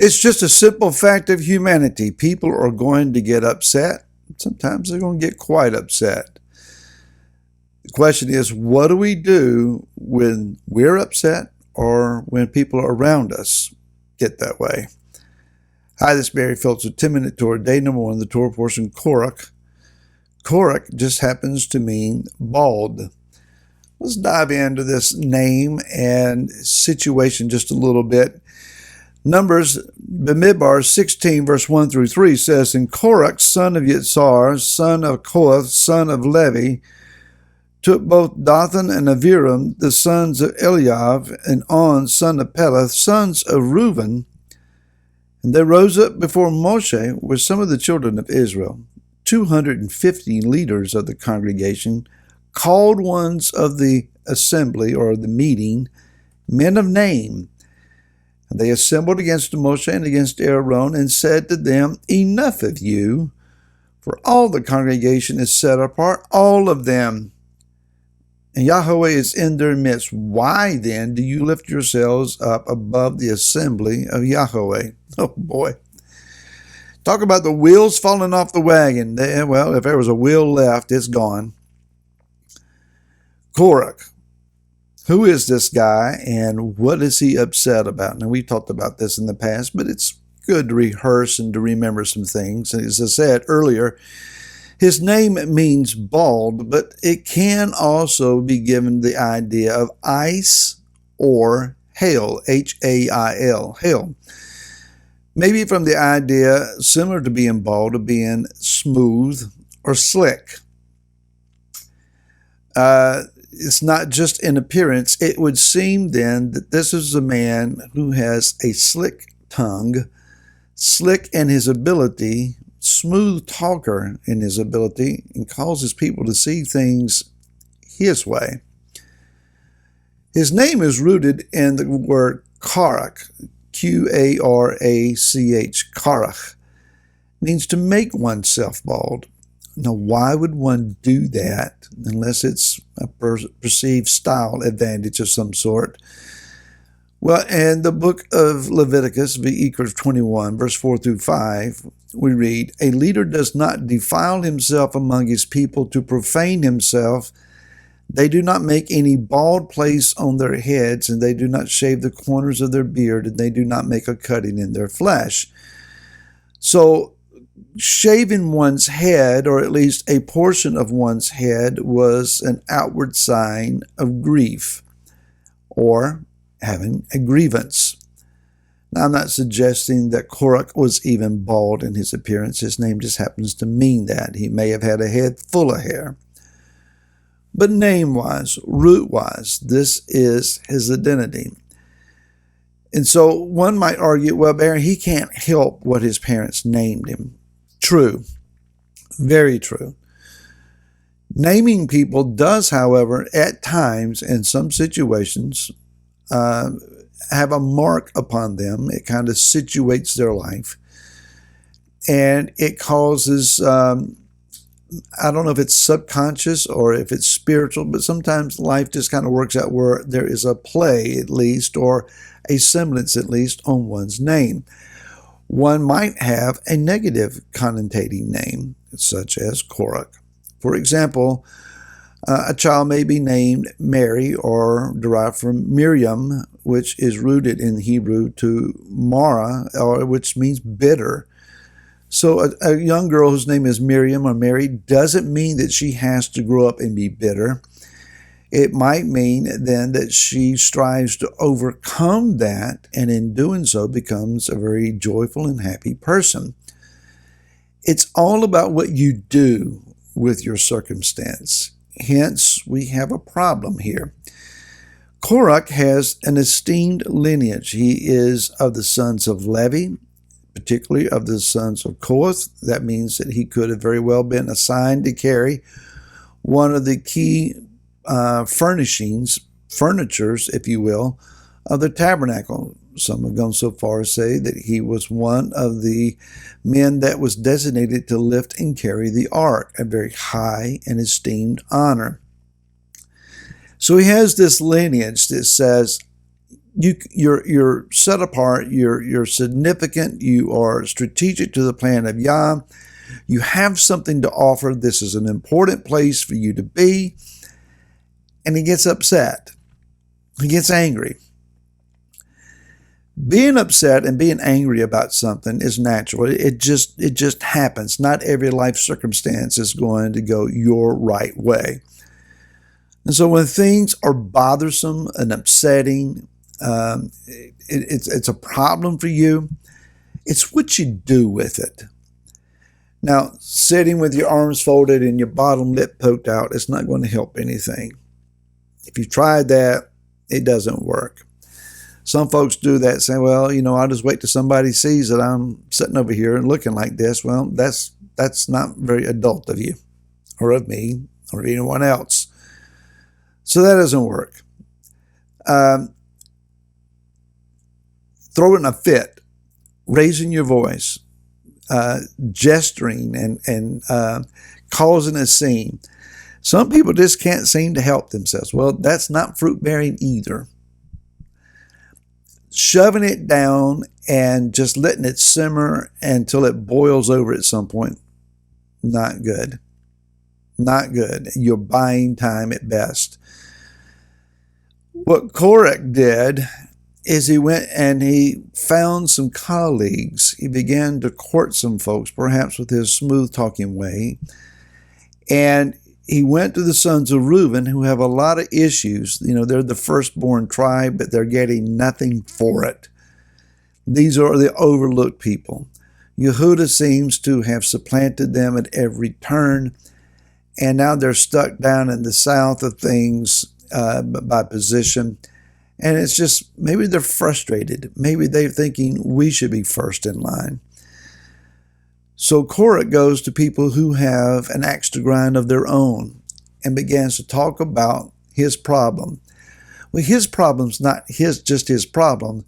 It's just a simple fact of humanity. People are going to get upset. Sometimes they're going to get quite upset. The question is, what do we do when we're upset or when people around us get that way? Hi, this is Barry Phillips with 10-Minute Torah, day number 1, the Torah portion, Qorach. Qorach just happens to mean bald. Let's dive into this name and situation just a little bit. Numbers, Bamidbar 16, verse 1 through 3 says, And Qorach, son of Yitzhar, son of Kohath, son of Levi, took both Dathan and Abiram, the sons of Eliav, and On, son of Peleth, sons of Reuben, and they rose up before Moshe with some of the children of Israel, 250 leaders of the congregation, called ones of the assembly or the meeting, men of name. And they assembled against Moshe and against Aaron and said to them, Enough of you, for all the congregation is set apart, all of them. And Yahweh is in their midst. Why then do you lift yourselves up above the assembly of Yahweh? Oh boy. Talk about the wheels falling off the wagon. Well, if there was a wheel left, it's gone. Qorach. Who is this guy and what is he upset about? Now, we've talked about this in the past, but it's good to rehearse and to remember some things. And as I said earlier, his name means bald, but it can also be given the idea of ice or hail, H-A-I-L, hail. Maybe from the idea, similar to being bald, of being smooth or slick. It's not just in appearance. It would seem then that this is a man who has a slick tongue, slick in his ability, smooth talker in his ability, and causes people to see things his way. His name is rooted in the word Qorach, Q-A-R-A-C-H, Qorach, means to make oneself bald. Now, why would one do that unless it's a perceived style advantage of some sort? Well, in the book of Leviticus, Vayikra 21, verse 4 through 5, we read, A leader does not defile himself among his people to profane himself. They do not make any bald place on their heads, and they do not shave the corners of their beard, and they do not make a cutting in their flesh. So, shaving one's head, or at least a portion of one's head, was an outward sign of grief or having a grievance. Now, I'm not suggesting that Qorach was even bald in his appearance. His name just happens to mean that. He may have had a head full of hair. But name-wise, root-wise, this is his identity. And so one might argue, well, Barry, he can't help what his parents named him. True. Very true. Naming people does, however, at times, in some situations, have a mark upon them. It kind of situates their life. And it causes, I don't know if it's subconscious or if it's spiritual, but sometimes life just kind of works out where there is a play, at least, or a semblance, at least, on one's name. One might have a negative connotating name, such as Qorach. For example, a child may be named Mary or derived from Miriam, which is rooted in Hebrew to Mara, or which means bitter. So a young girl whose name is Miriam or Mary doesn't mean that she has to grow up and be bitter. It might mean then that she strives to overcome that, and in doing so becomes a very joyful and happy person. It's all about what you do with your circumstance. Hence, we have a problem here. Qorach has an esteemed lineage. He is of the sons of Levi, particularly of the sons of Kohath. That means that he could have very well been assigned to carry one of the key furnitures, if you will, of the tabernacle. Some have gone so far as say that he was one of the men that was designated to lift and carry the ark, a very high and esteemed honor. So he has this lineage that says, You're set apart. You're significant. You are strategic to the plan of Yah. You have something to offer. This is an important place for you to be. And he gets upset. He gets angry. Being upset and being angry about something is natural. It just happens. Not every life circumstance is going to go your right way. And so when things are bothersome and upsetting, it's a problem for you. It's what you do with it. Now, sitting with your arms folded and your bottom lip poked out, it's not going to help anything. If you tried that, it doesn't work. Some folks do that, saying, well, I'll just wait till somebody sees that I'm sitting over here and looking like this. Well, that's not very adult of you or of me or anyone else. So that doesn't work. Throwing a fit, raising your voice, gesturing and causing a scene. Some people just can't seem to help themselves. Well, that's not fruit-bearing either. Shoving it down and just letting it simmer until it boils over at some point, not good. Not good. You're buying time at best. What Qorach did is he went and he found some colleagues. He began to court some folks, perhaps with his smooth-talking way. And he went to the sons of Reuben, who have a lot of issues. They're the firstborn tribe, but they're getting nothing for it. These are the overlooked people. Yehudah seems to have supplanted them at every turn, and now they're stuck down in the south of things by position. And it's just, maybe they're frustrated. Maybe they're thinking we should be first in line. So Qorach goes to people who have an axe to grind of their own and begins to talk about his problem. Well, his problem's not just his problem.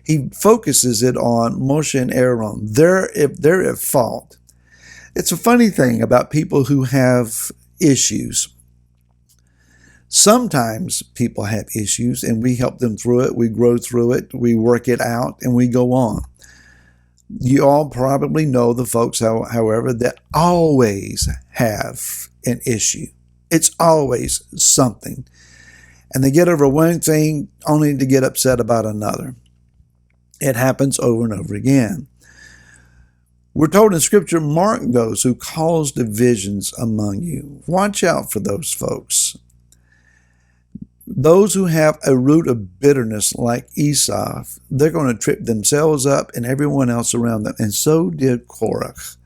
He focuses it on Moshe and Aaron. They're at fault. It's a funny thing about people who have issues. Sometimes people have issues and we help them through it. We grow through it. We work it out and we go on. You all probably know the folks, however, that always have an issue. It's always something. And they get over one thing only to get upset about another. It happens over and over again. We're told in Scripture, mark those who cause divisions among you. Watch out for those folks. Those who have a root of bitterness like Esau, they're going to trip themselves up and everyone else around them. And so did Qorach.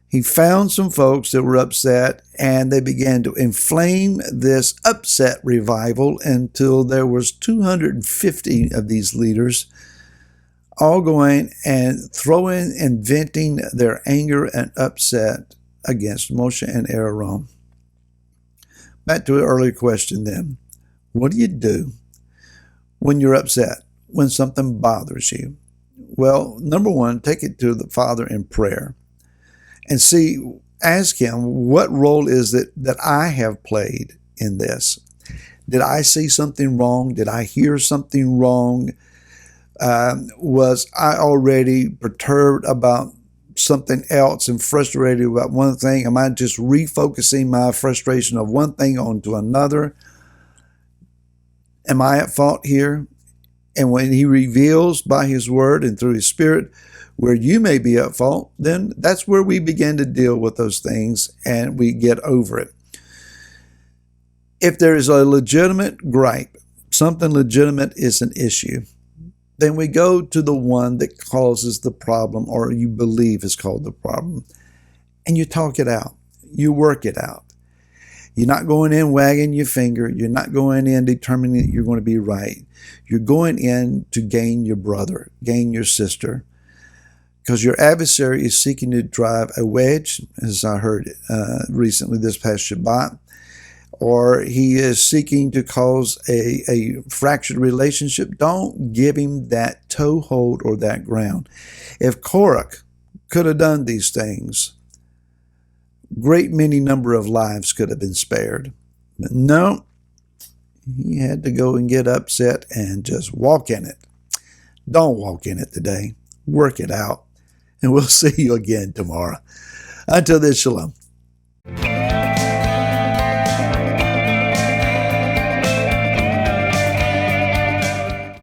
He found some folks that were upset and they began to inflame this upset revival until there was 250 of these leaders all going and throwing and venting their anger and upset against Moshe and Aaron. Back to an earlier question then. What do you do when you're upset, when something bothers you? Well, number one, take it to the Father in prayer and ask him, what role is it that I have played in this? Did I see something wrong? Did I hear something wrong? Was I already perturbed about something else and frustrated about one thing? Am I just refocusing my frustration of one thing onto another? Am I at fault here? And when he reveals by his word and through his spirit where you may be at fault, then that's where we begin to deal with those things and we get over it. If there is a legitimate gripe, something legitimate is an issue, then we go to the one that causes the problem or you believe is called the problem, and you talk it out. You work it out. You're not going in wagging your finger. You're not going in determining that you're going to be right. You're going in to gain your brother, gain your sister, because your adversary is seeking to drive a wedge, as I heard recently this past Shabbat, or he is seeking to cause a fractured relationship. Don't give him that toehold or that ground. If Qorach could have done these things, great many number of lives could have been spared. But no, He had to go and get upset and just walk in it. Don't walk in it today. Work it out. And we'll see you again tomorrow. Until then, shalom.